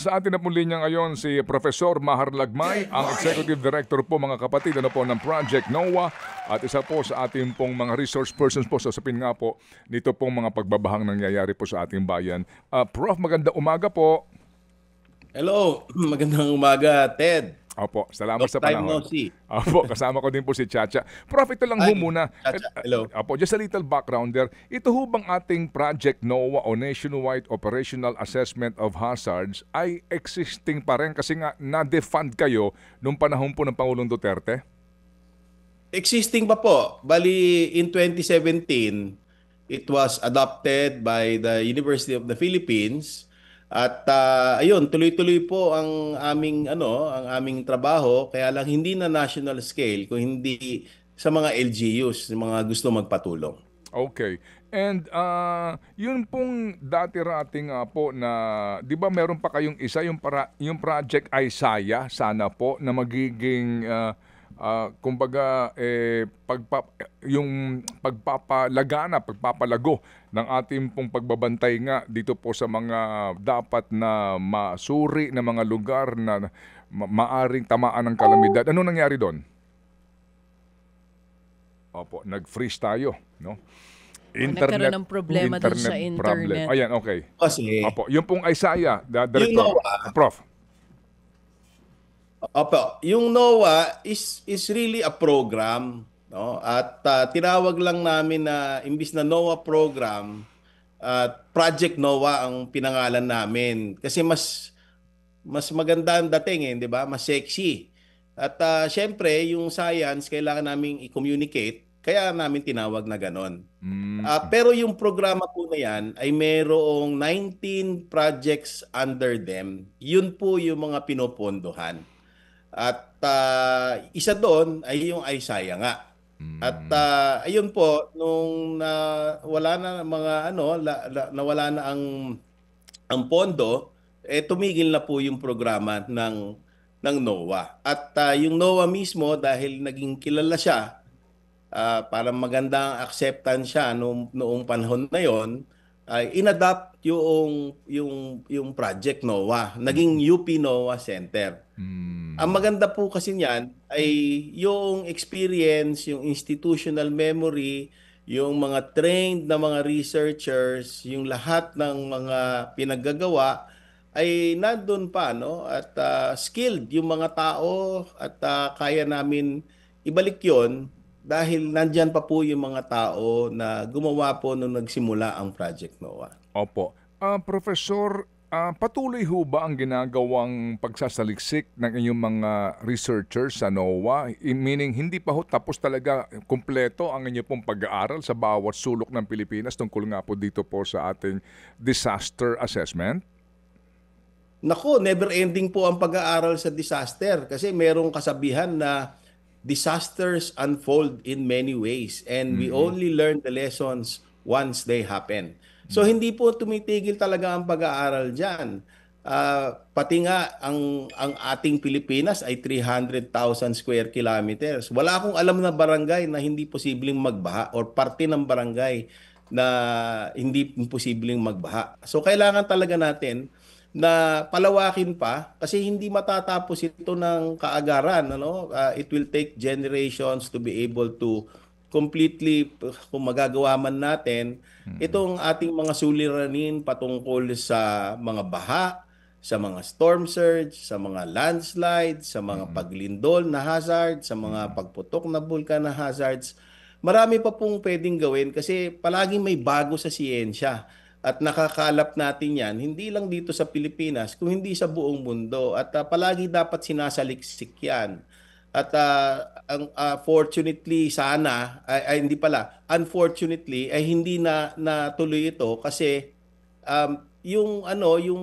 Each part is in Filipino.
Sa atin na pong linya ngayon si Professor Mahar Lagmay, ang Executive Director po mga kapatid po ng Project NOAA at isa po sa ating pong mga resource persons po sa sapin nga po nito pong mga pagbabahang nangyayari po sa ating bayan. Prof, maganda umaga po. Hello, magandang umaga, Ted. Opo, salamat Long sa time no panahon. see. Opo, kasama ko din po si Chacha. Prof, ito lang ho Ay, muna. Chacha, hello. Opo, just a little background there. Ito ho bang ating Project NOAA o Nationwide Operational Assessment of Hazards ay existing pa rin kasi nga na-defund kayo nung panahon po ng Pangulong Duterte? Existing pa po. Bali, in 2017, it was adopted by the University of the Philippines. At ayun, tuloy-tuloy po ang aming trabaho, kaya lang hindi na national scale, kung hindi sa mga LGUs, mga gusto magpatulong. Okay. And yun pong dati rating po na, di ba meron pa kayong isa, yung Project Isaiah, sana po, na magiging, kumbaga, yung pagpapalago ng ating pong pagbabantay nga dito po sa mga dapat na masuri na mga lugar na maaring tamaan ng kalamidad. Ano nangyari doon? Opo, nag-freeze tayo, no? Nagkaroon ng problema dun sa problem. internet. Ayan, okay. Kasi, Opo, yung pong Isaiah, the yung director, NOAA, Prof. yung NOAA is really a program, no? At tinawag lang namin na imbis na NOAA program, Project NOAA ang pinangalan namin kasi mas maganda ang dating, 'di ba? Mas sexy. At syempre, yung science kailangan naming i-communicate, kaya namin tinawag na ganon. Pero yung programa po na yan ay mayroong 19 projects under them. Yun po yung mga pinopondohan. At isa doon ay yung Isaiah nga. At ayun po, nung wala na mga nawala na ang pondo, tumigil na po yung programa ng NOAA. At yung NOAA mismo, dahil naging kilala siya, para maganda ang acceptance siya noong panahon na yon, ay inadapt yung project NOAA. Naging UP NOAA Center. Ang maganda po kasi niyan ay yung experience, yung institutional memory, yung mga trained na mga researchers, yung lahat ng mga pinaggagawa ay nandun pa, no? At skilled yung mga tao at kaya namin ibalik yon dahil nandyan pa po yung mga tao na gumawa po nung nagsimula ang Project NOAA. Opo. Professor, patuloy ho ba ang ginagawang pagsasaliksik ng inyong mga researchers sa NOAA? Meaning, hindi pa ho tapos talaga kumpleto ang inyong pong pag-aaral sa bawat sulok ng Pilipinas tungkol nga po dito po sa ating disaster assessment? Nako, never ending po ang pag-aaral sa disaster kasi merong kasabihan na disasters unfold in many ways and we only learn the lessons once they happen. So hindi po tumitigil talaga ang pag-aaral diyan. Pati nga ang ating Pilipinas ay 300,000 square kilometers. Wala akong alam na barangay na hindi posibleng magbaha or parte ng barangay na hindi posibleng magbaha. So kailangan talaga natin na palawakin pa kasi hindi matatapos ito ng kaagaran, ano? It will take generations to be able to completely, kung magagawa man natin itong ating mga suliranin patungkol sa mga baha, sa mga storm surge, sa mga landslide, sa mga paglindol na hazard, sa mga pagputok na bulkan na hazards. Marami pa pong pwedeng gawin kasi palaging may bago sa siyensya. At nakakalap natin yan, hindi lang dito sa Pilipinas, kung hindi sa buong mundo. At palagi dapat sinasaliksik yan. At fortunately, hindi pala, unfortunately, ay hindi na natuloy ito kasi yung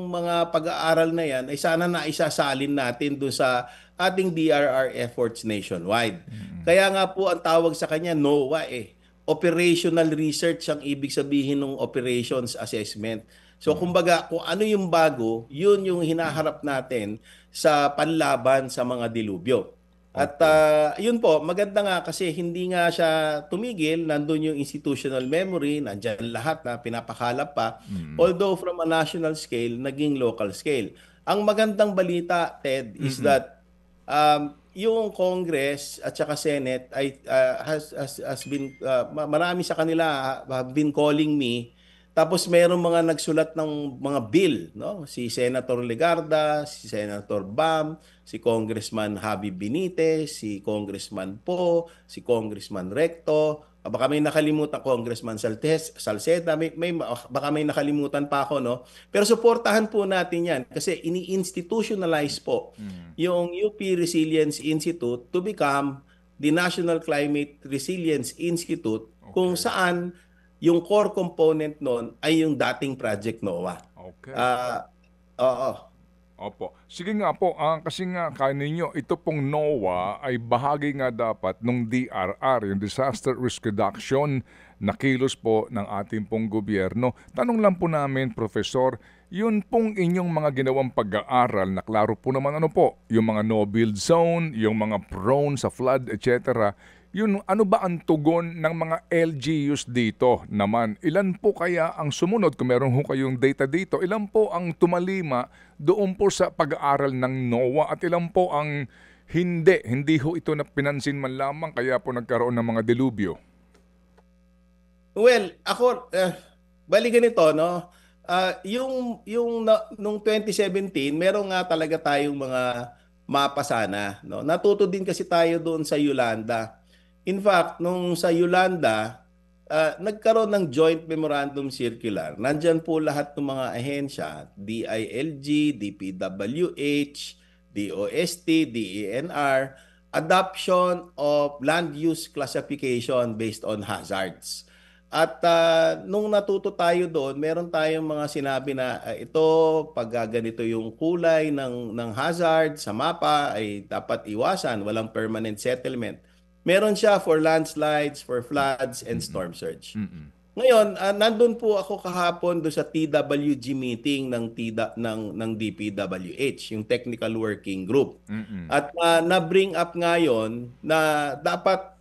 mga pag-aaral na yan ay sana na isasalin natin doon sa ating DRR efforts nationwide. Kaya nga po ang tawag sa kanya NOAA operational research ang ibig sabihin ng operations assessment. So kumbaga kung ano yung bago, yun yung hinaharap natin sa panlaban sa mga dilubyo. At yun po, maganda nga kasi hindi nga siya tumigil, nandun yung institutional memory, nandyan lahat na pinapakalap pa. Although from a national scale, naging local scale. Ang magandang balita, Ted, is that yung Congress at saka Senate ay has been marami sa kanila have been calling me. Tapos mayroong mga nagsulat ng mga bill, no? Si Senator Legarda, si Senator Bam, si Congressman Javi Benitez, si Congressman Po, si Congressman Recto. Baka may nakalimutan, Congressman Salceda, baka may nakalimutan pa ako, no? Pero suportahan po natin yan kasi ini-institutionalize po yung UP Resilience Institute to become the National Climate Resilience Institute, kung saan yung core component nun ay yung dating Project NOAA. Okay. Oo. Opo. Sige nga po, kasi nga kaninyo, ito pong NOAA ay bahagi nga dapat ng DRR, yung Disaster Risk Reduction na kilos po ng ating pong gobyerno. Tanong lang po namin, Professor, yun pong inyong mga ginawang pag-aaral na klaro po naman ano po, yung mga no-build zone, yung mga prone sa flood, etc., yun, ano ba ang tugon ng mga LGUs dito naman? Ilan po kaya ang sumunod, kung meron ho kayong data dito, ilan po ang tumalima doon po sa pag-aaral ng NOAA at ilan po ang hindi ho ito na pinansin man lamang kaya po nagkaroon ng mga delubyo? Well, ako, bali ganito, no? Nung 2017, meron nga talaga tayong mga mapa sana, no? Natuto din kasi tayo doon sa Yolanda. In fact, nung sa Yolanda, nagkaroon ng joint memorandum circular. Nandyan po lahat ng mga ahensya, DILG, DPWH, DOST, DENR, adoption of land use classification based on hazards. At nung natuto tayo doon, meron tayong mga sinabi na ito, pag ganito yung kulay ng hazard sa mapa ay dapat iwasan, walang permanent settlement. Meron siya for landslides, for floods, and storm surge. Ngayon, nandun po ako kahapon do sa TWG meeting ng DPWH, yung Technical Working Group. At na-bring up ngayon na dapat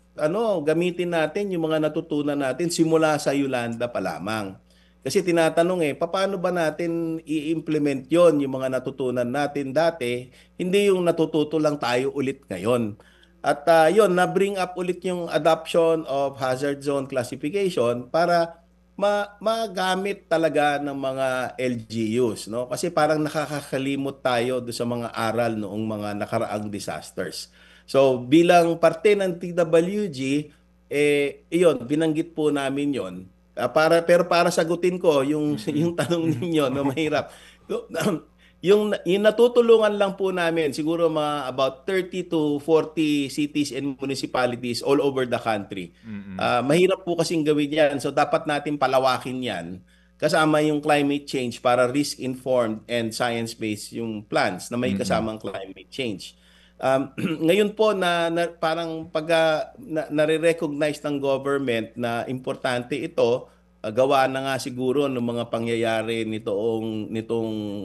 gamitin natin yung mga natutunan natin simula sa Yolanda pa lamang. Kasi tinatanong paano ba natin i-implement yon yung mga natutunan natin dati, hindi yung natututo lang tayo ulit ngayon. At yon, na-bring up ulit yung adoption of hazard zone classification para magamit talaga ng mga LGUs, no? Kasi parang nakakakalimot tayo do sa mga aral noong mga nakaraang disasters. So bilang parte ng TWG, iyon, binanggit po namin yon. Pero para sagutin ko yung tanong ninyo, no, mahirap. Yung natutulungan lang po namin, siguro mga about 30 to 40 cities and municipalities all over the country. Mahirap po kasing gawin yan. So dapat natin palawakin yan. Kasama yung climate change para risk-informed and science-based yung plans na may kasamang climate change. Ngayon po parang nare-recognize ng government na importante ito, gawa na nga siguro ng mga pangyayari nitong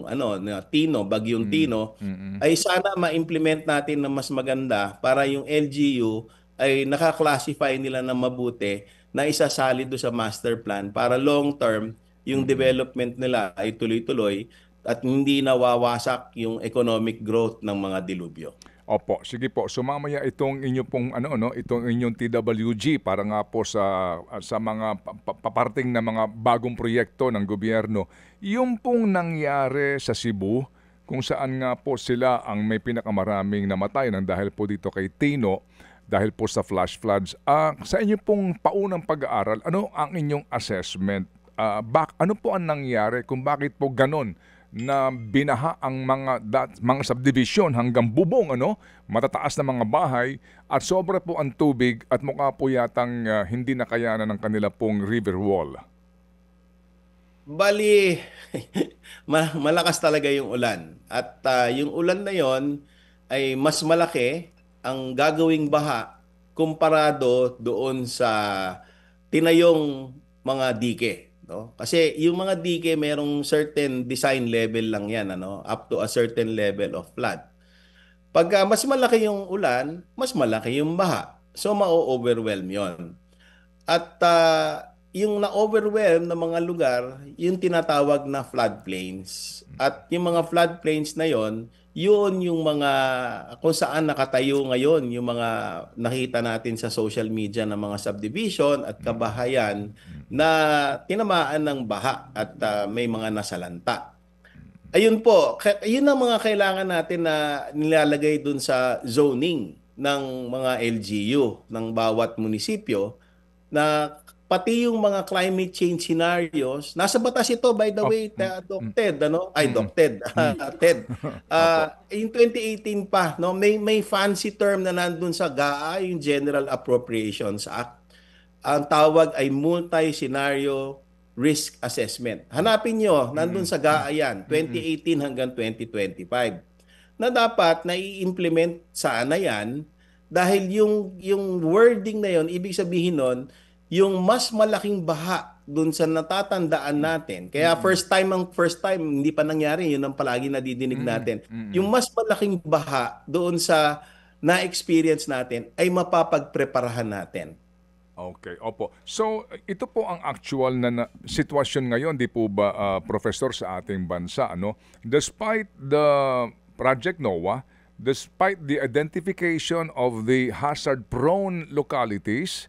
na bagyong Tino, ay sana ma-implement natin na mas maganda para yung LGU ay naka-classify nila na mabuti na isasali do sa master plan para long term yung development nila ay tuloy-tuloy at hindi nawawasak yung economic growth ng mga dilubyo. Opo, sige po. So mamaya itong inyo pong itong inyong TWG para nga po sa mga paparting na mga bagong proyekto ng gobyerno. Yung pong nangyari sa Cebu kung saan nga po sila ang may pinakamaraming namatay nang dahil po dito kay Tino dahil po sa flash floods. Sa inyo pong paunang pag-aaral, ano ang inyong assessment? Ano po ang nangyari kung bakit po ganon na binaha ang mga subdivision hanggang bubong, matataas na mga bahay at sobra po ang tubig at mukha po yatang hindi nakayanan ng kanila pong river wall? Bali, malakas talaga yung ulan. At yung ulan na yon ay mas malaki ang gagawing baha kumparado doon sa tinayong mga dike. No? Kasi yung mga dike merong certain design level lang yan, up to a certain level of flood. Pag mas malaki yung ulan, mas malaki yung baha. So ma-overwhelm yon. At yung na-overwhelm na mga lugar, yung tinatawag na floodplains. At yung mga floodplains na yon, yun yung mga kung saan nakatayo ngayon yung mga nakita natin sa social media ng mga subdivision at kabahayan na tinamaan ng baha at may mga nasalanta. Ayun po, yun ang mga kailangan natin na nilalagay dun sa zoning ng mga LGU ng bawat munisipyo na pati yung mga climate change scenarios, nasa batas ito by the Op, way, Doc Ted, ano? Ay, mm, Doc Ted, mm. Ted. Opo. In 2018 pa, no, may fancy term na nandun sa GAA, yung General Appropriations Act. Ang tawag ay multi-scenario risk assessment. Hanapin nyo, nandun sa GAA yan, 2018 hanggang 2025. Na dapat na i-implement sana yan dahil yung wording na yon, ibig sabihin nun, yung mas malaking baha dun sa natatandaan natin. Kaya first time hindi pa nangyari, yun ang palagi nadidinig natin. Yung mas malaking baha doon sa na-experience natin ay mapapagpreparahan natin. Okay, opo. So, ito po ang actual na sitwasyon ngayon, di po ba, Professor, sa ating bansa, ano? Despite the Project NOAA, despite the identification of the hazard-prone localities,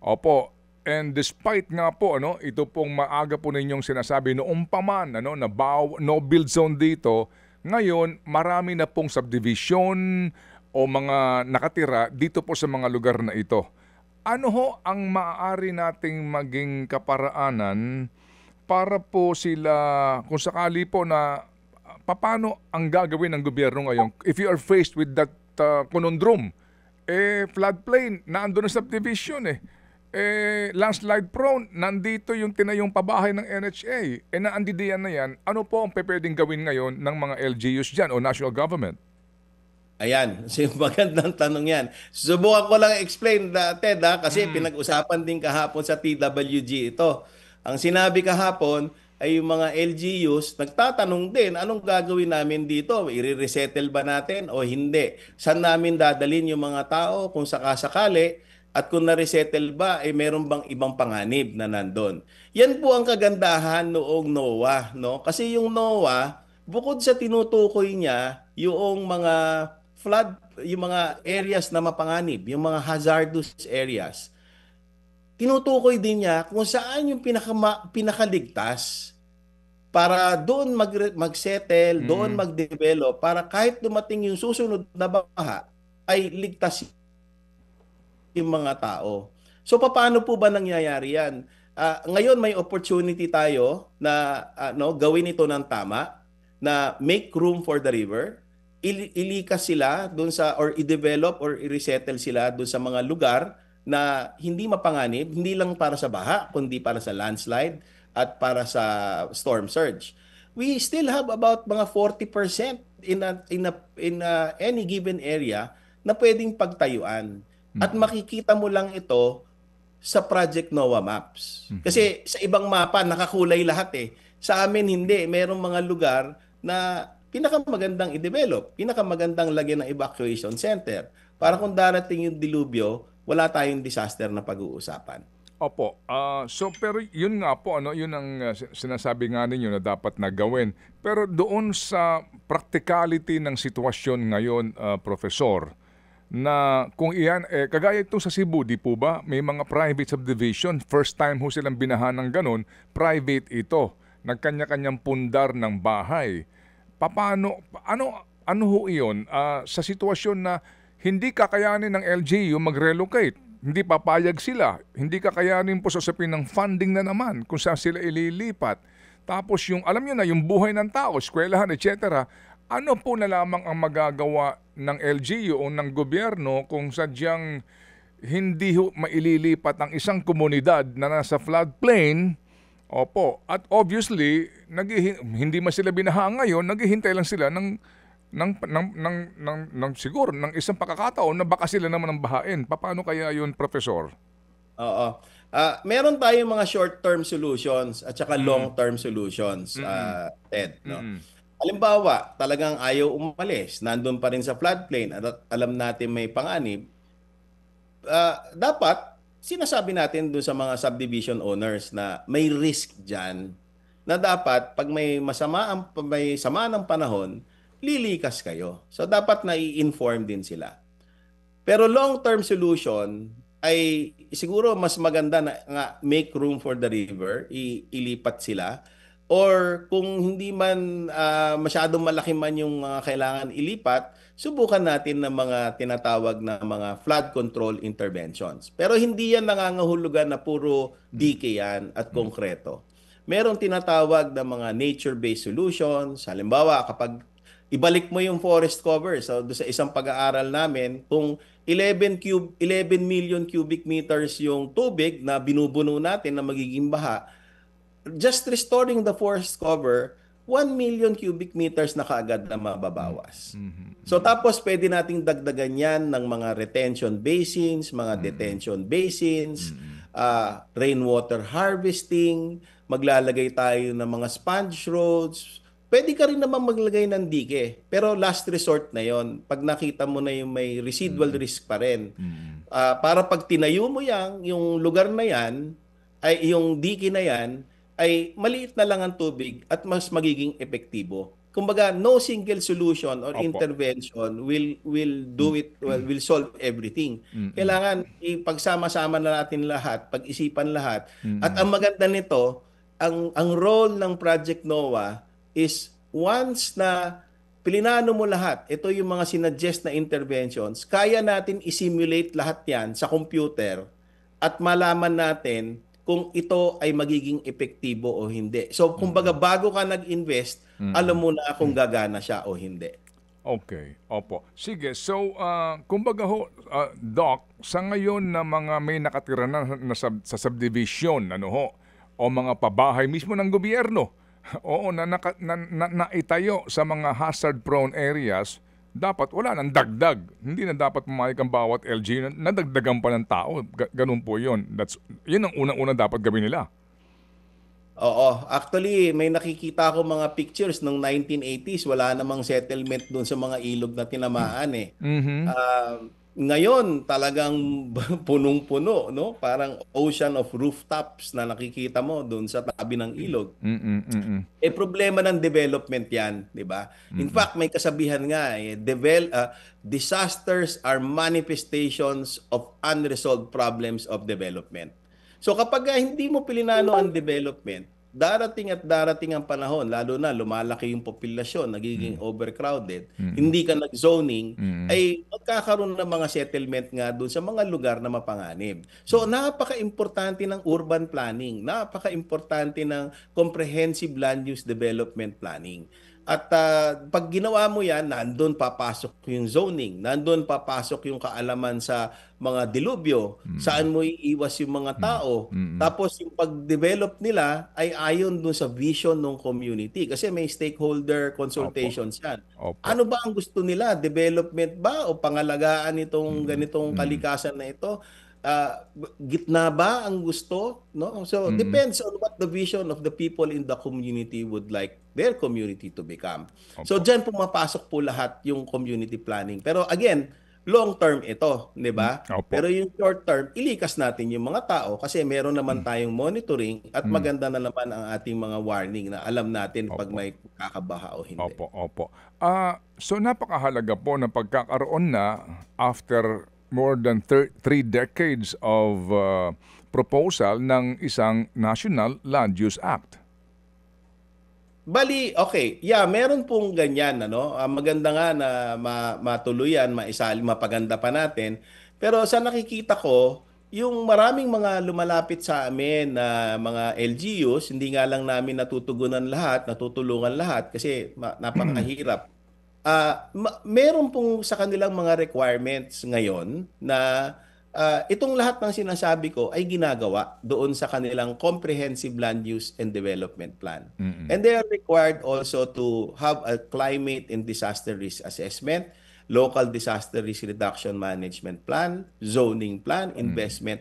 opo, and despite nga po, ano, ito pong maaga po ninyong sinasabi noong paman, ano, na no build zone dito, ngayon, marami na pong subdivision o mga nakatira dito po sa mga lugar na ito. Ano ho ang maaari nating maging kaparaanan para po sila, kung sakali po na, paano ang gagawin ng gobyerno ngayon if you are faced with that conundrum? Floodplain, naandun ang subdivision landslide prone, nandito yung tinayong pabahay ng NHA. Naandidiyan na yan, ano po ang pwedeng gawin ngayon ng mga LGUs dyan o national government? Ayan, magandang tanong yan. Subukan ko lang explain, Ted, kasi pinag-usapan din kahapon sa TWG ito. Ang sinabi kahapon ay yung mga LGUs nagtatanong din, anong gagawin namin dito? I-resettle ba natin o hindi? Saan namin dadalhin yung mga tao kung sakasakali? At kung na-resettle ba, meron bang ibang panganib na nandun? Yan po ang kagandahan noong NOAA. No? Kasi yung NOAA, bukod sa tinutukoy niya yung mga flood, yung mga areas na mapanganib, yung mga hazardous areas, tinutukoy din niya kung saan yung pinakaligtas para doon mag-settle, doon mag-develop, para kahit dumating yung susunod na baha, ay ligtas yung mga tao. So paano po ba nangyayari yan? Ngayon may opportunity tayo na gawin ito ng tama, na make room for the river, ilikas sila doon sa, or i-develop or i-resettle sila doon sa mga lugar na hindi mapanganib, hindi lang para sa baha, kundi para sa landslide at para sa storm surge. We still have about mga 40% in any given area na pwedeng pagtayuan. At makikita mo lang ito sa Project NOAA Maps. Kasi sa ibang mapa, nakakulay lahat . Sa amin, hindi. Merong mga lugar na pinakamagandang i-develop, pinakamagandang lagyan ng evacuation center. Para kung darating yung dilubyo, wala tayong disaster na pag-uusapan. Opo. Pero yun nga po, yun ang sinasabi nga ninyo na dapat na gawin. Pero doon sa practicality ng sitwasyon ngayon, Professor, na kung iyan, kagaya ito sa Cebu, di po ba? May mga private subdivision, first time ho silang binahan ng ganun, private ito, nagkanya-kanyang pundar ng bahay. Ano ho iyon sa sitwasyon na hindi kakayanin ng LGU mag-relocate? Hindi papayag sila, hindi kakayanin po sasapin ng funding na naman kung saan sila ililipat. Tapos yung, alam nyo na, yung buhay ng tao, eskwelahan, etc., ano po na lamang ang magagawa ng LGU o ng gobyerno kung sadyang hindi maililipat ang isang komunidad na nasa floodplain? Opo. At obviously, hindi man sila binaha ngayon, naghihintay lang sila siguro ng isang pagkakataon na baka sila naman ang bahain. Paano kaya yun, Professor? Oo. Meron tayong mga short-term solutions at saka long-term solutions, Ted. No? Halimbawa, talagang ayaw umalis, nandun pa rin sa floodplain at alam natin may panganib, dapat sinasabi natin doon sa mga subdivision owners na may risk diyan na dapat pag may sama ng panahon, lilikas kayo. So dapat na-i-inform din sila. Pero long-term solution ay siguro mas maganda na nga make room for the river, ilipat sila. Or kung hindi man masyadong malaki man yung mga kailangan ilipat, subukan natin ng mga tinatawag na mga flood control interventions. Pero hindi yan nangangahulugan na puro dike yan at konkreto. Merong tinatawag na mga nature-based solutions. Halimbawa, kapag ibalik mo yung forest cover. So, doon sa isang pag-aaral namin, kung 11 million cubic meters yung tubig na binubuno natin na magiging baha, just restoring the forest cover, 1 million cubic meters na kaagad na mababawas. So tapos pwede nating dagdagan yan ng mga retention basins, mga detention basins, rainwater harvesting, maglalagay tayo ng mga sponge roads. Pwede ka rin naman maglagay ng dike, pero last resort na yon. Pag nakita mo na yung may residual risk pa rin. Para pag tinayo mo yung lugar na yan, ay yung dike na yan, ay maliit na lang ang tubig at mas magiging epektibo. Kumbaga, no single solution or intervention will do it, will solve everything. Kailangan ipagsama-sama na natin lahat, pag-isipan lahat. At ang maganda nito, ang role ng Project NOAA is once na pilinano mo lahat, ito yung mga sinuggest na interventions, kaya natin i-simulate lahat yan sa computer at malaman natin kung ito ay magiging epektibo o hindi. So, kumbaga bago ka nag-invest, alam mo na kung gagana siya o hindi. Okay, opo. Sige, so kumbaga ho, Doc, sa ngayon na mga may nakatira na sa subdivision, ano ho, o mga pabahay mismo ng gobyerno, oo, na naitayo sa mga hazard-prone areas, dapat wala nang dagdag. Hindi na dapat pumayag ang bawat LG na nadagdagan pa ng tao. Ganun po yun. Yun ang unang-unang dapat gawin nila. Oo. Actually, may nakikita ako mga pictures ng 1980s. Wala namang settlement doon sa mga ilog na tinamaan eh. Ngayon, talagang punong-puno, no? Parang ocean of rooftops na nakikita mo doon sa tabi ng ilog. Problema ng development 'yan, 'di ba? In fact, may kasabihan nga, disasters are manifestations of unresolved problems of development. So kapag hindi mo pilinano ang development, darating ang panahon, lalo na lumalaki yung populasyon, nagiging overcrowded, hindi ka nag-zoning, ay magkakaroon ng mga settlement nga doon sa mga lugar na mapanganib. So napaka-importante ng urban planning, napaka-importante ng comprehensive land use development planning. At pag ginawa mo yan, nandun papasok yung zoning, nandun papasok yung kaalaman sa mga dilubyo, saan mo iiwas yung mga tao. Tapos yung pag-develop nila ay ayon dun sa vision ng community. Kasi may stakeholder consultations yan. Ano ba ang gusto nila? Development ba o pangalagaan itong ganitong kalikasan na ito? Gitna ba ang gusto, no? So depends on what the vision of the people in the community would like their community to become. So diyan pumapasok po lahat yung community planning. Pero again, long term ito, 'di ba? Pero yung short term, ilikas natin yung mga tao kasi meron naman tayong monitoring at maganda na naman ang ating mga warning na alam natin pag may kakabaha o hindi. Opo. So napakahalaga po na pagkakaroon na after more than 3 decades of proposal ng isang National Land Use Act. Bali, okay. Yeah, meron pong ganyan, ano? Maganda nga na matuluyan, mapaganda pa natin. Pero sa nakikita ko, yung maraming mga lumalapit sa amin na mga LGUs, hindi nga lang namin natutulungan lahat kasi napakahirap. Meron pong sa kanilang mga requirements ngayon na itong lahat ng sinasabi ko ay ginagawa doon sa kanilang Comprehensive Land Use and Development Plan. And they are required also to have a climate and disaster risk assessment, local disaster risk reduction management plan, zoning plan, investment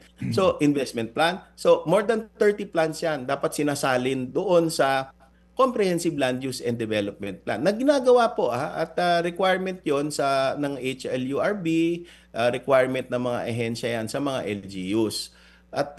plan. So more than 30 plans yan dapat sinasalin doon sa Comprehensive Land Use and Development Plan. Na ginagawa po at requirement 'yon ng HLURB, requirement ng mga ahensya yan sa mga LGUs. At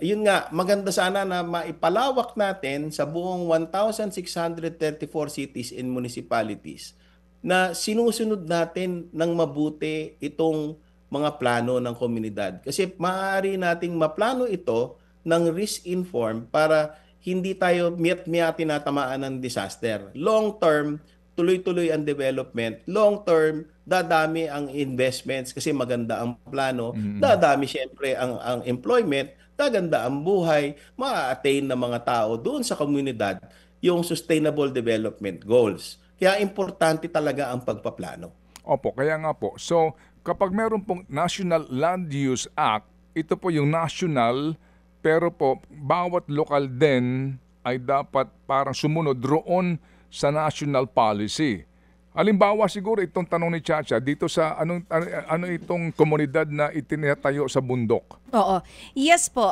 yun nga, maganda sana na maipalawak natin sa buong 1,634 cities and municipalities na sinusunod natin ng mabuti itong mga plano ng komunidad. Kasi maaari nating maplano ito ng risk-informed para hindi tayo miyat-miyat tinatamaan ng disaster. Long term, tuloy-tuloy ang development. Long term, dadami ang investments kasi maganda ang plano. Dadami siyempre ang employment, gaganda ang buhay, ma-attain ng mga tao doon sa komunidad yung sustainable development goals. Kaya importante talaga ang pagpaplano. Opo, kaya nga po. So, kapag meron pong National Land Use Act, ito po yung national, pero po bawat lokal din ay dapat parang sumunod roon sa national policy. Halimbawa siguro itong tanong ni Chacha dito sa ano itong komunidad na itinatayo sa bundok. Oo. Yes po.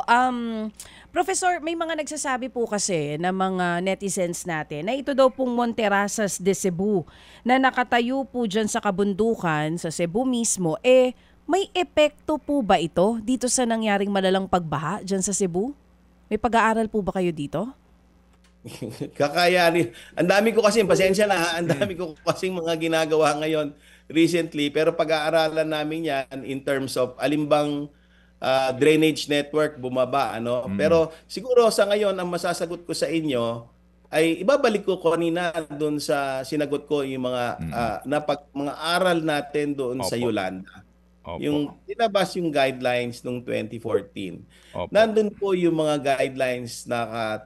Professor, may mga nagsasabi po kasi ng mga netizens natin na ito daw pong Monterrasas de Cebu na nakatayo po dyan sa kabundukan, sa Cebu mismo, may epekto po ba ito dito sa nangyaring malalang pagbaha dyan sa Cebu? May pag-aaral po ba kayo dito? Kakayanin. Ang dami ko kasi, pasensya na, ang dami ko kasi mga ginagawa ngayon recently, pero pag-aaralan namin yan in terms of alimbang drainage network bumaba. Pero siguro sa ngayon, ang masasagot ko sa inyo ay ibabalik ko kanina doon sa sinagot ko yung mga, mga aral natin doon sa Yolanda. Opo. Yung tinabas yung guidelines noong 2014. Opo. Nandun po yung mga guidelines na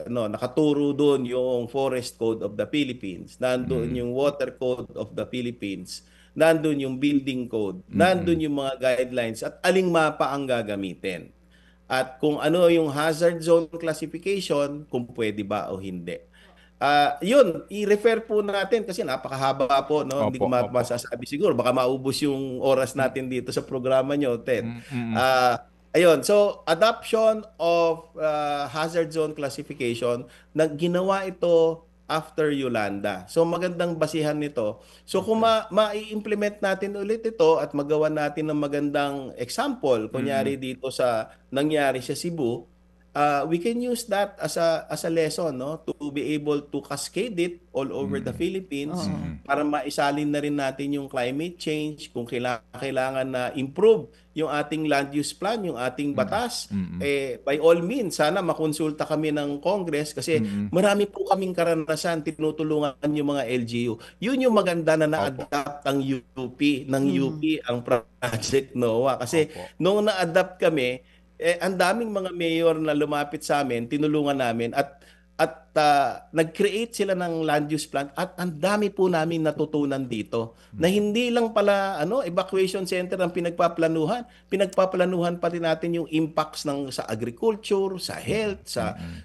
nakaturo doon yung Forest Code of the Philippines. Nandun yung Water Code of the Philippines. Nandun yung Building Code. Nandun yung mga guidelines at aling mapa ang gagamitin. At kung ano yung hazard zone classification, kung pwede ba o hindi. Yun, i-refer po natin kasi napakahaba po, no? Hindi ko masasabi siguro. Baka maubos yung oras natin dito sa programa nyo, Ted. Ayun, so adoption of hazard zone classification, ginawa ito after Yolanda. So magandang basihan nito. So kung ma-implement natin ulit ito at magawa natin ng magandang example, kunyari dito sa nangyari sa Cebu, we can use that as a lesson, no, to be able to cascade it all over the Philippines para maisalin na rin natin yung climate change, kung kailangan na improve yung ating land use plan, yung ating batas. By all means, sana makonsulta kami ng Congress kasi marami po kaming karanasan, tinutulungan yung mga LGU. Yun yung maganda na na-adapt ang UP, ang Project NOAA. Kasi noong na-adapt kami, ang daming mga mayor na lumapit sa amin, tinulungan namin at nag-create sila ng land use plan at ang dami po namin natutunan dito na hindi lang pala evacuation center ang pinagpaplanuhan pa rin natin yung impacts sa agriculture, sa health,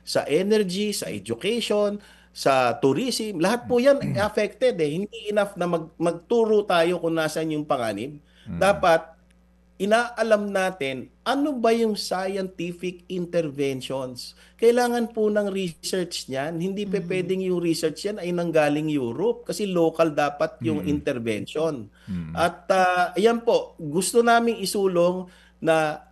sa energy, sa education, sa tourism, lahat po yan affected Hindi enough na magturo tayo kung nasaan yung panganib. Dapat inaalam natin ano ba yung scientific interventions. Kailangan po ng research niyan. Hindi pwedeng yung research yan ay nanggaling Europe kasi local dapat yung intervention. At ayan po, gusto naming isulong na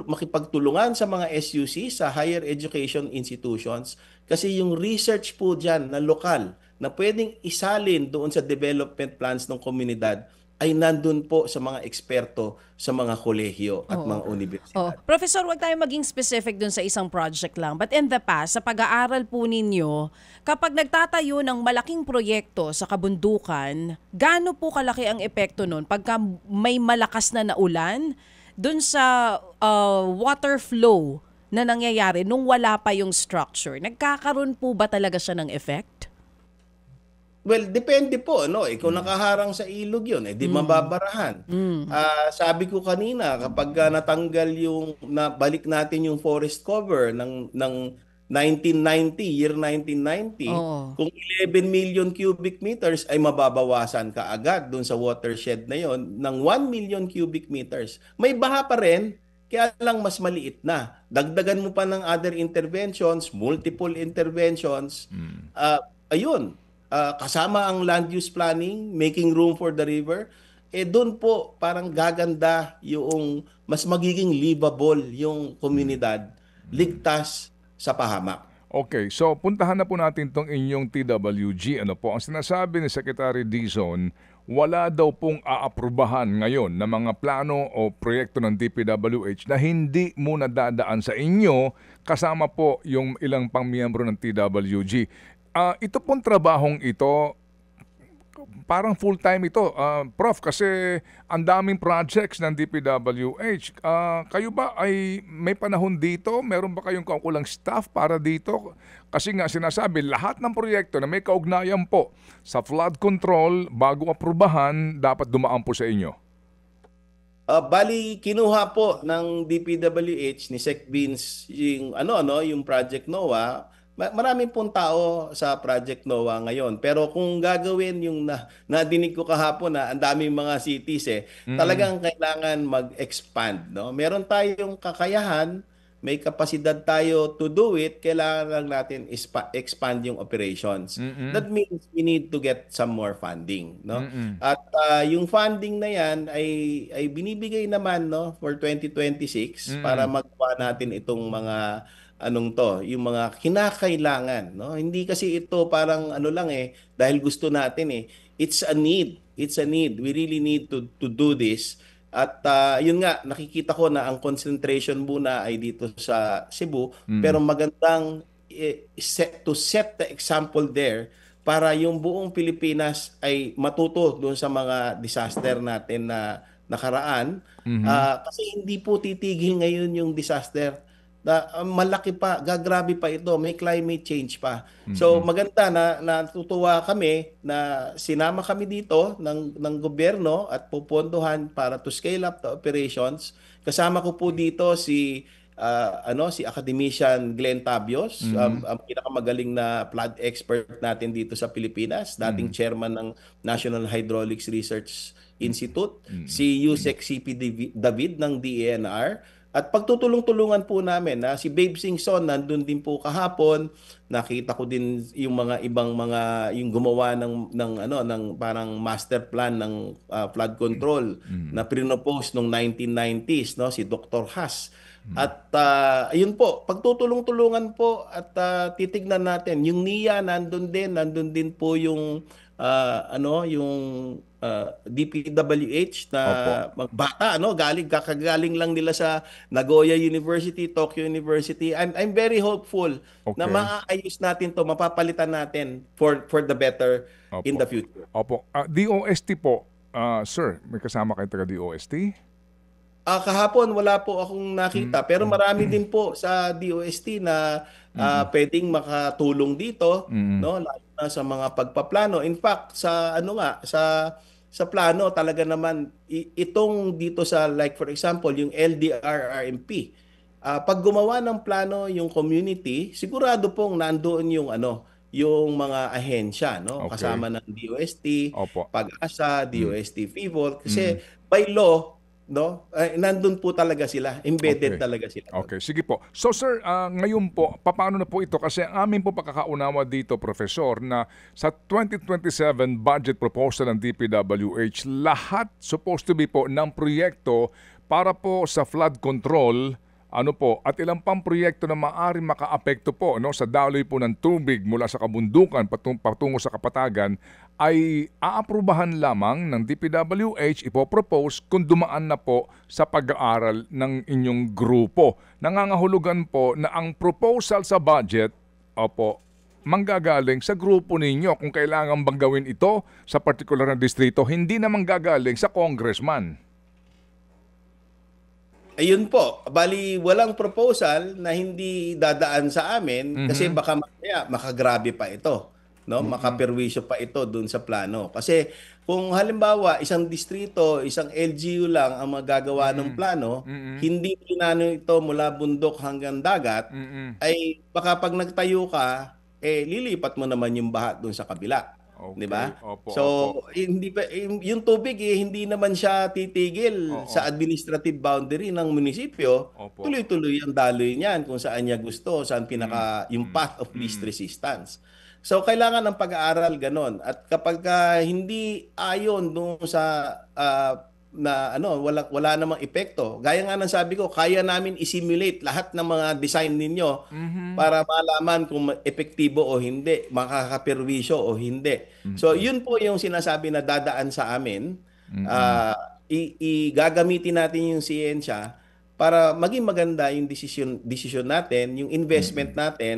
makipagtulungan sa mga SUC, sa higher education institutions, kasi yung research po dyan na lokal na pwedeng isalin doon sa development plans ng komunidad ay nandun po sa mga eksperto sa mga kolehiyo at mga universidad. Professor, wag tayo maging specific dun sa isang project lang. But in the past, sa pag-aaral po ninyo, kapag nagtatayo ng malaking proyekto sa kabundukan, gaano po kalaki ang epekto nun? Pagka may malakas na naulan, dun sa water flow na nangyayari nung wala pa yung structure, nagkakaroon po ba talaga siya ng effect? Well, depende po, kung nakaharang sa ilog yun, di mababarahan. Sabi ko kanina, kapag natanggal balik natin yung forest cover ng 1990, 1990, kung 11 million cubic meters ay mababawasan ka agad dun sa watershed na yon ng 1 million cubic meters. May baha pa rin, kaya lang mas maliit na. Dagdagan mo pa ng other interventions, multiple interventions, ayun. Kasama ang land use planning, making room for the river, doon po parang gaganda yung mas magiging livable yung komunidad, ligtas sa pahamak. Okay, so puntahan na po natin tong inyong TWG. Ano po, ang sinasabi ni Secretary Dizon, wala daw pong aaprubahan ngayon na mga plano o proyekto ng DPWH na hindi muna dadaan sa inyo kasama po yung ilang pang miyembro ng TWG. Ito pong trabahong ito, parang full-time ito, Prof, kasi ang daming projects ng DPWH. Kayo ba ay may panahon dito? Meron ba kayong kaukulang staff para dito? Kasi nga sinasabi, lahat ng proyekto na may kaugnayan po sa flood control, bago aprubahan, dapat dumaan po sa inyo. Bali kinuha po ng DPWH ni Sec Vince yung yung Project NOAA. Maraming pong tao sa Project NOAA ngayon. Pero kung gagawin yung nadinig ko kahapon na ang daming mga cities talagang kailangan mag-expand, no? Meron tayong kakayahan, may kapasidad tayo to do it, kailangan lang natin expand yung operations. That means we need to get some more funding, no? At yung funding na yan ay binibigay naman, no, for 2026 para magawa natin itong mga yung mga kinakailangan, no? Hindi kasi ito parang lang dahil gusto natin. It's a need. It's a need. We really need to do this. At yun nga, nakikita ko na ang concentration muna ay dito sa Cebu, pero magandang set the example there para yung buong Pilipinas ay matuto doon sa mga disaster natin na nakaraan. Kasi hindi po titigil ngayon yung disaster. Malaki pa, gagrabe pa ito, may climate change pa. So maganda na natutuwa kami na sinama kami dito ng gobyerno at pupondohan para to scale up the operations. Kasama ko po dito si Academician Glenn Tabios, ang pinakamagaling na flood expert natin dito sa Pilipinas, dating chairman ng National Hydraulics Research Institute, si Yusek CP David ng DENR. At pagtutulong-tulungan po namin na si Babe Singson nandun din po kahapon. Nakita ko din yung mga ibang mga yung gumawa ng parang master plan ng flood control na pinopose noong 1990s, no, si Dr. Haas. At ayun po, pagtutulong-tulungan po at titignan natin yung NIA nandun din po yung DPWH na bata, kakagaling lang nila sa Nagoya University, Tokyo University. I'm very hopeful na maaayos natin to, mapapalitan natin for the better in the future. Opo. DOST po, sir, may kasama kayong taga DOST? Kahapon wala po akong nakita, pero marami din po sa DOST na pwedeng makatulong dito, no, lalo na sa mga pagpaplano. In fact, sa plano talaga naman itong dito sa, like for example, yung LDRRMP. Pag gumawa ng plano yung community, sigurado pong nandoon yung mga ahensya, no, kasama ng DOST, Pag-asa, DOST, FIVOL, kasi by law, no, nandun po talaga sila, embedded talaga sila. Okay, sige po. So sir, ngayon po, paano na po ito? Kasi amin po pagkakaunawa dito, Professor, na sa 2027 budget proposal ng DPWH, lahat supposed to be po ng proyekto para po sa flood control, at ilang pang proyekto na maaaring makaapekto po, no, sa daloy po ng tubig mula sa kabundukan patungo sa kapatagan ay aaprubahan lamang ng DPWH, ipopropose kung dumaan na po sa pag-aaral ng inyong grupo. Nangangahulugan po na ang proposal sa budget, manggagaling sa grupo ninyo kung kailangan bang gawin ito sa particular na distrito, hindi na manggagaling sa congressman. Ayun po, bali walang proposal na hindi dadaan sa amin kasi baka makagrabe pa ito, no? Makaperwisyo pa ito dun sa plano. Kasi kung halimbawa isang distrito, isang LGU lang ang magagawa ng plano, hindi pinano ito mula bundok hanggang dagat, ay baka pag nagtayo ka, lilipat mo naman yung baha dun sa kabila. Di ba? Hindi pa yung tubig hindi naman siya titigil sa administrative boundary ng munisipyo. Tuloy-tuloy ang daloy niyan kung saan niya gusto, saan pinaka yung path of least resistance. So kailangan ng pag-aaral ganon. At kapag hindi ayon doon sa na wala namang epekto. Gaya nga ng sabi ko, kaya namin i-simulate lahat ng mga design ninyo para malaman kung epektibo o hindi, makakaperwisyo o hindi. So yun po yung sinasabi na dadaan sa amin. Gagamitin natin yung siyensya para maging maganda yung desisyon natin, yung investment natin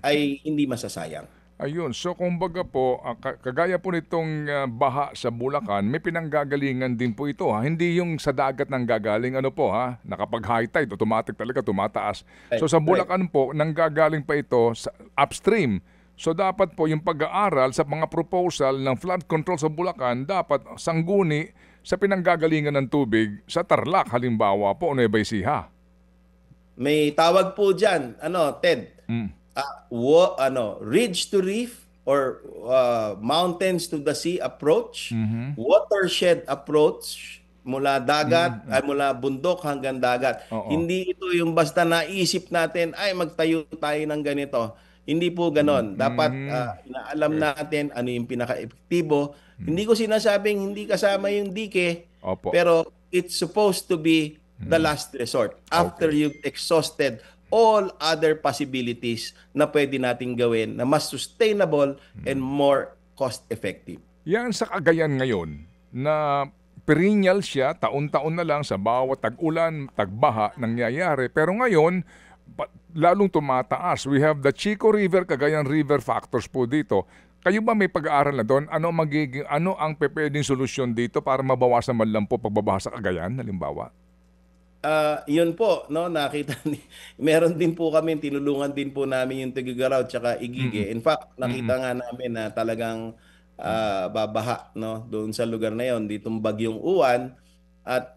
ay hindi masasayang. Ayun, so kumbaga po, kagaya po nitong baha sa Bulacan, may pinanggagalingan din po ito ha. Hindi yung sa dagat nang gagaling ano po ha, na kapag high tide, automatic talaga tumataas. So sa Bulacan po, nanggagaling pa ito sa upstream. So dapat po yung pag-aaral sa mga proposal ng flood control sa Bulacan, dapat sangguni sa pinanggagalingan ng tubig sa Tarlac halimbawa po, Nueva Ecija. May tawag po diyan, Ted. Ridge to reef or mountains to the sea approach, watershed approach mula dagat ay mula bundok hanggang dagat. Hindi ito yung basta naisip natin ay magtayo tayo ng ganito. Hindi po ganon. Dapat inaalam natin ano yung pinaka-epektibo. Hindi ko sinasabing hindi kasama yung dike, pero it's supposed to be the last resort after you've exhausted all other possibilities na pwede nating gawin na mas sustainable and more cost-effective. Yan sa Cagayan ngayon na perennial siya, taon-taon na lang sa bawat tag-ulan, tagbaha nangyayari. Pero ngayon, lalong tumataas. We have the Chico River, Cagayan River factors po dito. Kayo ba may pag-aaral na doon? Ano ang pwedeng solusyon dito para mabawasan man lang po pagbabaha sa Cagayan, halimbawa? Yun po, no, meron din po kami, tinulungan din po namin yung Tuguegarao tsaka Igige. In fact, nakita nga namin na talagang babaha, no, doon sa lugar na yon, ditong Bagyong Uwan. At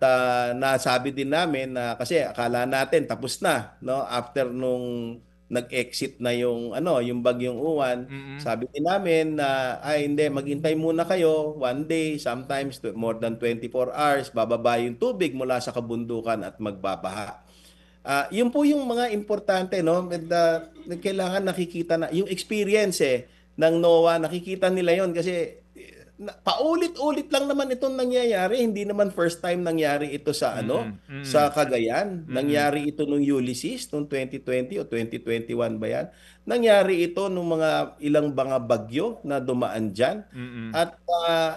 nasabi din namin na kasi akala natin tapos na, no, after nung nag-exit na yung yung Bagyong Uwan. Sabi din namin na ay hindi, maghintay muna kayo one day, sometimes more than 24 hours, bababa yung tubig mula sa kabundukan at magbabaha. Yun po yung mga importante, no? Kailangan nakikita na yung experience ng NOAA, nakikita nila yon kasi paulit-ulit lang naman itong nangyayari. Hindi naman first time nangyari ito sa sa Cagayan. Nangyari ito nung Ulysses noong 2020 o 2021 ba yan? Nangyari ito nung mga ilang mga bagyo na dumaan diyan. At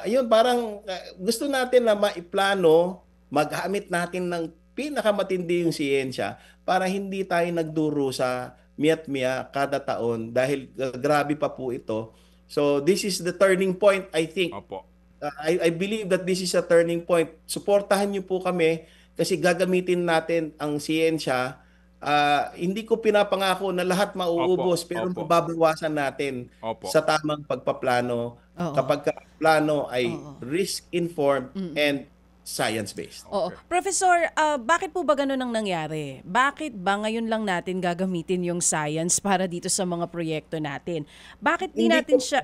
ayun, parang gusto natin na maiplano, magamit natin ng pinakamatindi yung siyensya para hindi tayo nagduro sa miat-miya kada taon dahil grabe pa po ito. So this is the turning point, I think. I believe that this is a turning point. Suportahan niyo po kami kasi gagamitin natin ang siyensya. Hindi ko pinapangako na lahat mauubos, pero mababawasan natin sa tamang pagpaplano. Kapag plano ay risk-informed and science-based. Oo. Professor, bakit po ba ganun ang nangyari? Bakit ba ngayon lang natin gagamitin yung science para dito sa mga proyekto natin? Bakit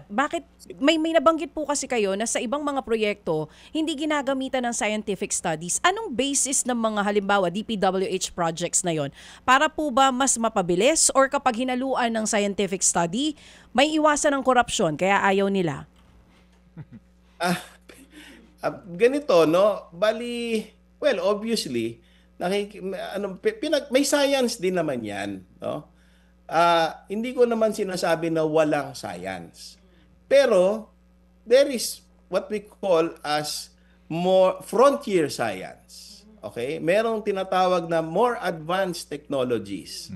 bakit may nabanggit po kasi kayo na sa ibang mga proyekto hindi ginagamitan ng scientific studies? Anong basis ng mga halimbawa DPWH projects na yon? Para po ba mas mapabilis or kapag hinaluan ng scientific study, may iwasan ng korupsyon kaya ayaw nila? Ganito, no? Bali, well, obviously, may science din naman yan, no? Hindi ko naman sinasabi na walang science. Pero, there is what we call as more frontier science. Okay? Merong tinatawag na more advanced technologies.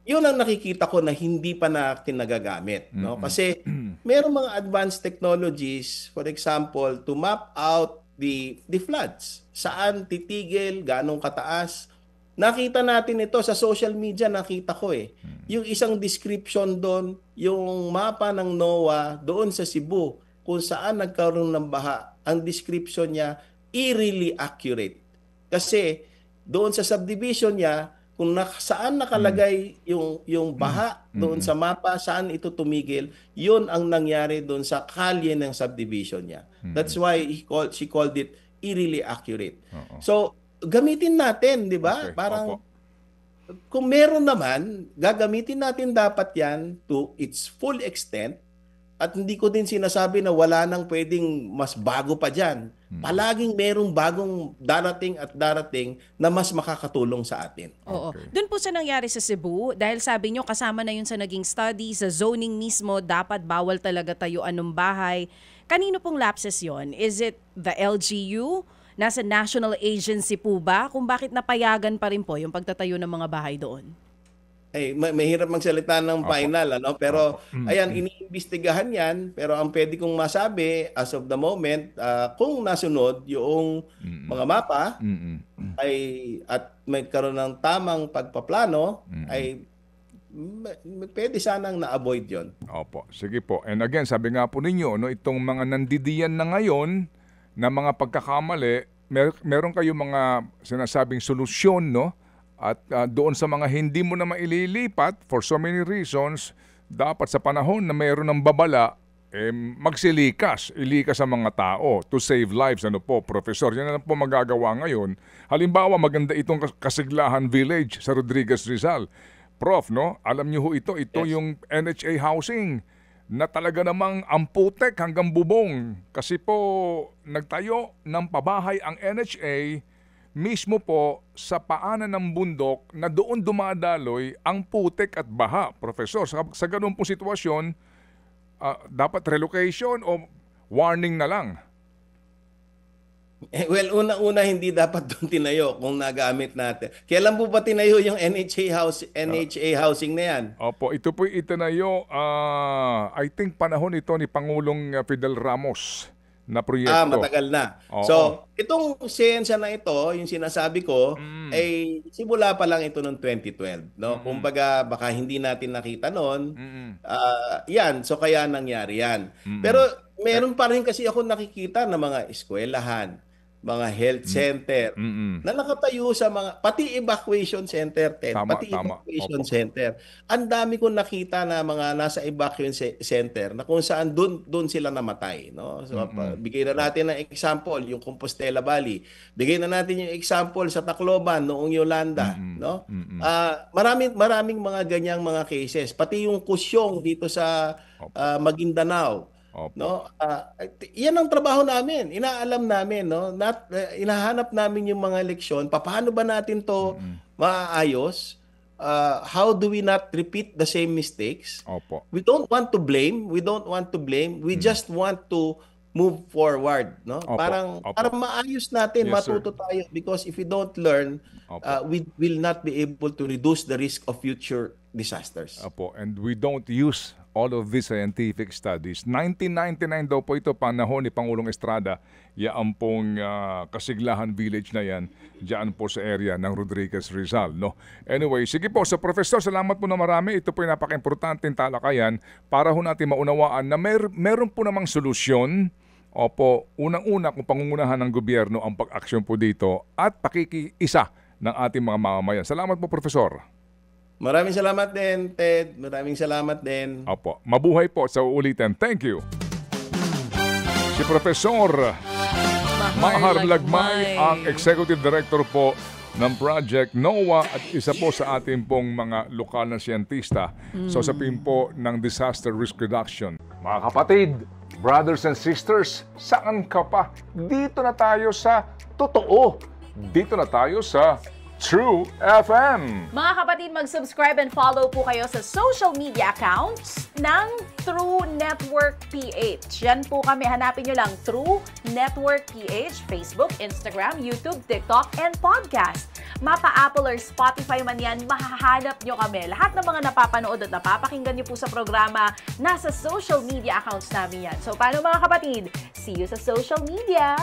Yun ang nakikita ko na hindi pa natin nagagamit, no? Kasi merong mga advanced technologies, for example, to map out the floods. Saan titigil, ganong kataas. Nakita natin ito sa social media, nakita ko yung isang description doon, yung mapa ng NOAA doon sa Cebu, kung saan nagkaroon ng baha. Ang description niya, eerily accurate. Kasi doon sa subdivision niya, kung saan nakalagay yung baha doon sa mapa, saan ito tumigil, yun ang nangyari doon sa kalye ng subdivision niya. That's why she called it eerily accurate. So, gamitin natin, di ba? Parang, kung meron naman, gagamitin natin dapat yan to its full extent At hindi ko din sinasabi na wala nang pwedeng mas bago pa dyan. Palaging merong bagong darating na mas makakatulong sa atin. Oo. Doon po sa nangyari sa Cebu, dahil sabi nyo kasama na yun sa naging study, sa zoning mismo, dapat bawal talaga tayuan ng bahay. Kanino pong lapses yon? Is it the LGU? Nasa national agency po ba? Kung bakit napayagan pa rin po yung pagtatayo ng mga bahay doon? Mahirap magsalita ng final, pero ayan, iniimbestigahan yan, pero ang pwede kong masabi as of the moment, kung nasunod yung mga mapa at may karoon ng tamang pagpaplano, ay pwede sanang na-avoid yon. Opo, sige po. And again, sabi nga po ninyo, itong mga nandidiyan na ngayon na mga pagkakamali, meron kayong mga sinasabing solusyon, At doon sa mga hindi mo na maililipat for so many reasons, dapat sa panahon na mayroon ng babala, magsilikas, ilikas sa mga tao to save lives. Professor? Yan na po magagawa ngayon. Halimbawa, maganda itong Kasiglahan Village sa Rodriguez Rizal. Prof, alam niyo ho ito Yes. yung NHA housing na talaga namang amputek hanggang bubong. Kasi po, nagtayo ng pabahay ang NHA mismo po sa paanan ng bundok na doon dumadaloy ang putik at baha. Professor, sa ganun pong sitwasyon, dapat relocation o warning na lang? Well, unang-una hindi dapat doon tinayo kung nagamit natin. Kailan po ba tinayo yung NHA housing na yan? Opo, ito po itinayo, I think panahon ito ni Pangulong Fidel Ramos na proyekto. Matagal na. Oo. So, itong siyensya na ito, yung sinasabi ko, ay simula pa lang ito noong 2012. Kumbaga, baka hindi natin nakita noon. Yan, so kaya nangyari yan. Pero meron pa rin kasi ako nakikita na mga eskwelahan, mga health center, na nakatayo sa mga, pati evacuation center, evacuation Opo. center. Ang dami kong nakita na mga nasa evacuation center na kung saan doon sila namatay. So, bigay na natin ng example, yung Compostela Valley. Bigay na natin yung example sa Tacloban, noong Yolanda. Maraming mga ganyang mga cases. Pati yung Kusyong dito sa Maguindanao. Yan ang trabaho namin. Inaalam namin, inahanap namin yung mga leksyon. Paano ba natin to maayos? How do we not repeat the same mistakes? Opo. We don't want to blame. We just want to move forward, Opo. Para maayos natin, Yes, sir. matuto tayo, because if we don't learn, we will not be able to reduce the risk of future disasters. Opo, and we don't use all of these scientific studies. 1999 daw po ito, panahon ni Pangulong Estrada, yaan pong Kasiglahan Village na yan, dyan po sa area ng Rodriguez Rizal. Anyway, sige po, sa Professor, salamat po na marami. Ito po yung napaka-importanteng talakayan para ho natin maunawaan na meron po namang solusyon. Opo, unang-una kung pangungunahan ng gobyerno ang pag-aksyon po dito at pakikiisa ng ating mga mamamayan. Salamat po, Professor. Maraming salamat din, Ted. Maraming salamat din. Opo, mabuhay po sa uulitin. Thank you. Si Professor Mahar Lagmay, ang Executive Director po ng Project NOAA at isa po sa ating pong mga lokal na siyentista sa usapin po ng disaster risk reduction. Mga kapatid, brothers and sisters, saan ka pa? Dito na tayo sa totoo. Dito na tayo sa True FM. Mga kapatid, mag-subscribe and follow po kayo sa social media accounts ng True Network PH. Yan po kami, hanapin nyo lang True Network PH, Facebook, Instagram, YouTube, TikTok, and podcast. Mapa Apple or Spotify man yan, mahahanap nyo kami. Lahat ng mga napapanood at napapakinggan nyo po sa programa, nasa social media accounts namin yan. So paano mga kapatid? See you sa social media!